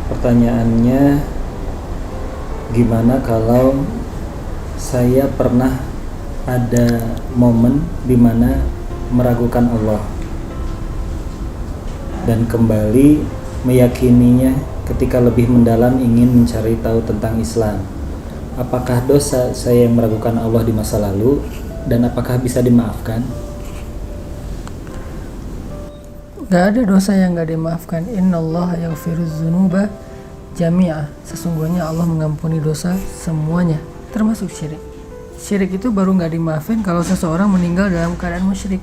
Pertanyaannya, gimana kalau saya pernah ada momen dimana meragukan Allah dan kembali meyakininya ketika lebih mendalam ingin mencari tahu tentang Islam. Apakah dosa saya yang meragukan Allah di masa lalu dan apakah bisa dimaafkan? Gak ada dosa yang gak dimaafkan. Innallaha yaghfiruz dzunuba jami'ah. Sesungguhnya Allah mengampuni dosa semuanya, termasuk syirik. Syirik itu baru gak dimaafin kalau seseorang meninggal dalam keadaan musyrik.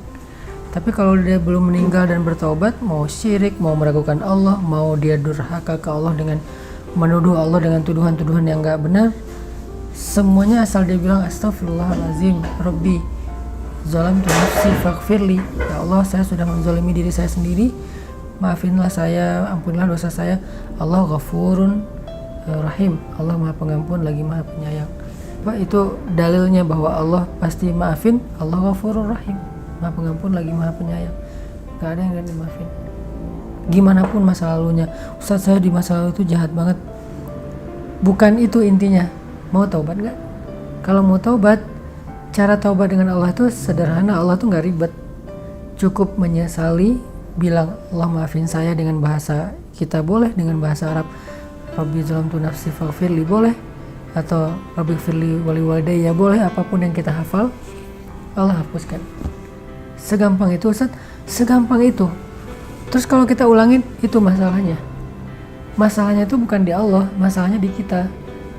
Tapi kalau dia belum meninggal dan bertaubat, mau syirik, mau meragukan Allah, mau dia durhaka ke Allah dengan menuduh Allah dengan tuduhan-tuduhan yang gak benar, semuanya asal dia bilang astaghfirullahalazim Rabbi zalamtu nafsi faghfirli, ya Allah saya sudah menzalimi diri saya sendiri, maafinlah saya, ampunilah dosa saya. Allah ghafurun rahim, Allah maha pengampun lagi maha penyayang. Itu dalilnya bahwa Allah pasti maafin. Allah ghafurur rahim, maha pengampun lagi maha penyayang. Gak ada yang gak dimaafin gimana pun masa lalunya. Ustaz, saya di masa lalu itu jahat banget. Bukan itu intinya. Mau taubat gak? Kalau mau taubat, cara taubat dengan Allah itu sederhana. Allah tuh gak ribet, cukup menyesali, bilang Allah maafin saya dengan bahasa kita boleh, dengan bahasa Arab Rabbi zalamtu nafsi faghfirli boleh, atau Rabbi firli wali walidayya boleh, apapun yang kita hafal Allah hapuskan. Segampang itu Ustaz, segampang itu. Terus kalau kita ulangin, itu masalahnya. Masalahnya itu bukan di Allah, masalahnya di kita.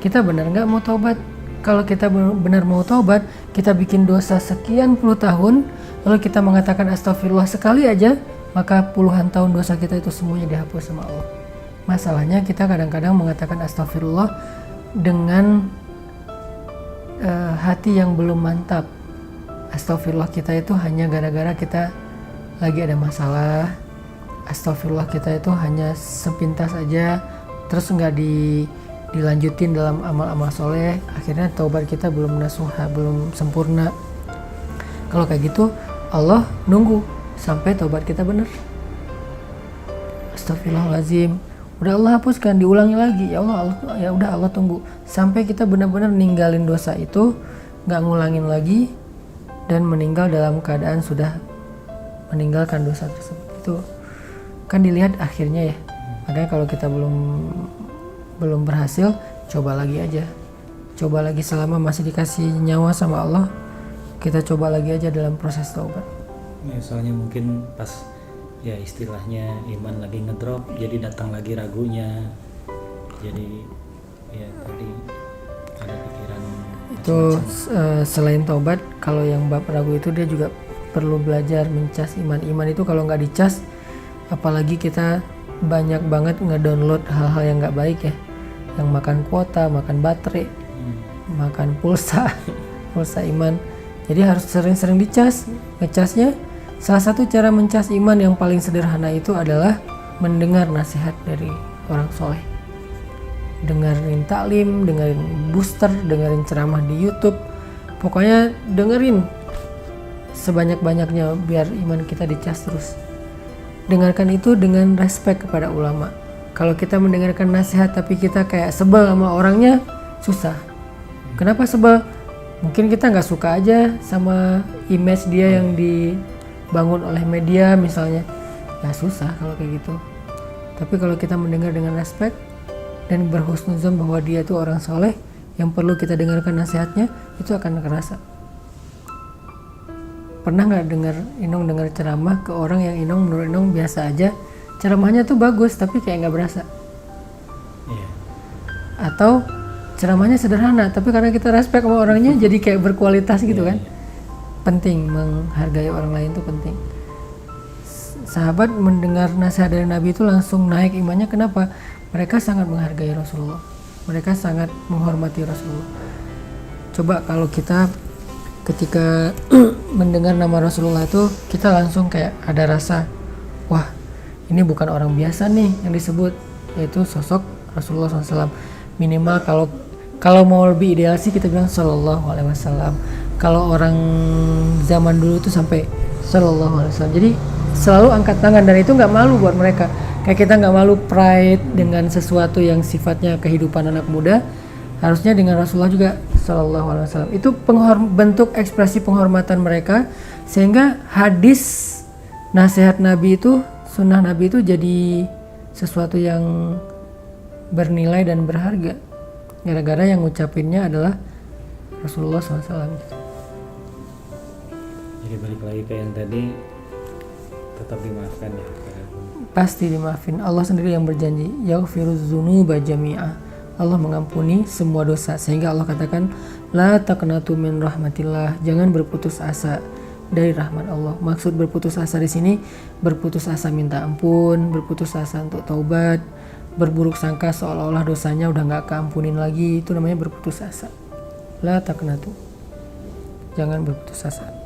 Kita benar nggak mau taubat? Kalau kita benar mau taubat, kita bikin dosa sekian puluh tahun, lalu kita mengatakan astagfirullah sekali aja, maka puluhan tahun dosa kita itu semuanya dihapus sama Allah. Masalahnya kita kadang-kadang mengatakan astagfirullah dengan hati yang belum mantap. Astagfirullah kita itu hanya gara-gara kita lagi ada masalah. Astagfirullah kita itu hanya sepintas aja, terus nggak dilanjutin dalam amal-amal soleh. Akhirnya taubat kita belum nasuha, belum sempurna. Kalau kayak gitu, Allah nunggu sampai taubat kita benar. Astagfirullahaladzim, udah Allah hapuskan, diulangi lagi. Ya Allah, ya udah Allah tunggu sampai kita benar-benar ninggalin dosa itu, nggak ngulangin lagi, dan meninggal dalam keadaan sudah meninggalkan dosa tersebut. Itu kan dilihat akhirnya ya. Makanya kalau kita belum berhasil, coba lagi aja. Coba lagi selama masih dikasih nyawa sama Allah, kita coba lagi aja dalam proses taubat. Ya, soalnya mungkin pas ya istilahnya iman lagi ngedrop, jadi datang lagi ragunya. Jadi ya tadi ada pikiran itu selain taubat, kalau yang bab ragu itu dia juga perlu belajar mencas iman. Iman itu kalau nggak dicas, apalagi kita banyak banget ngedownload hal-hal yang nggak baik ya, yang makan kuota, makan baterai, makan pulsa iman. Jadi harus sering-sering dicas. Ngecasnya, salah satu cara mencas iman yang paling sederhana itu adalah mendengar nasihat dari orang soleh. Dengerin taklim, dengerin booster, dengerin ceramah di YouTube. Pokoknya dengerin sebanyak-banyaknya biar iman kita dicas terus. Dengarkan itu dengan respect kepada ulama. Kalau kita mendengarkan nasihat tapi kita kayak sebel sama orangnya, susah. Kenapa sebel? Mungkin kita nggak suka aja sama image dia yang dibangun oleh media misalnya. Ya susah kalau kayak gitu. Tapi kalau kita mendengar dengan respect dan berhusnuzon bahwa dia itu orang soleh yang perlu kita dengarkan nasihatnya, itu akan kerasa. Pernah nggak dengar ceramah ke orang yang menurut Inong biasa aja, ceramahnya tuh bagus tapi kayak nggak berasa. Iya. Atau ceramahnya sederhana tapi karena kita respect sama orangnya jadi kayak berkualitas gitu kan. Penting menghargai orang lain tuh penting. Sahabat mendengar nasihat dari Nabi itu langsung naik imannya. Kenapa? Mereka sangat menghargai Rasulullah, mereka sangat menghormati Rasulullah. Coba kalau kita ketika mendengar nama Rasulullah itu kita langsung kayak ada rasa, wah ini bukan orang biasa nih yang disebut, yaitu sosok Rasulullah SAW. Minimal kalau mau lebih ideal sih kita bilang Sallallahu Alaihi Wasallam. Kalau orang zaman dulu tuh sampai Sallallahu Alaihi Wasallam. Jadi selalu angkat tangan dan itu nggak malu buat mereka. Kayak kita nggak malu pride dengan sesuatu yang sifatnya kehidupan anak muda, harusnya dengan Rasulullah juga Shallallahu Alaihi Wasallam. Itu bentuk ekspresi penghormatan mereka, sehingga hadis nasihat Nabi itu, sunnah Nabi itu jadi sesuatu yang bernilai dan berharga. Gara-gara yang ngucapinnya adalah Rasulullah SAW. Jadi balik lagi ke yang tadi, tetap dimaafkan ya. Pasti dimaafin. Allah sendiri yang berjanji, yaghfiruz dzunuba jami'a. Allah mengampuni semua dosa, sehingga Allah katakan la taqnatu min rahmatillah, jangan berputus asa dari rahmat Allah. Maksud berputus asa di sini, berputus asa minta ampun, berputus asa untuk taubat, berburuk sangka seolah-olah dosanya udah nggak keampunin lagi, itu namanya berputus asa. La taqnatu, jangan berputus asa.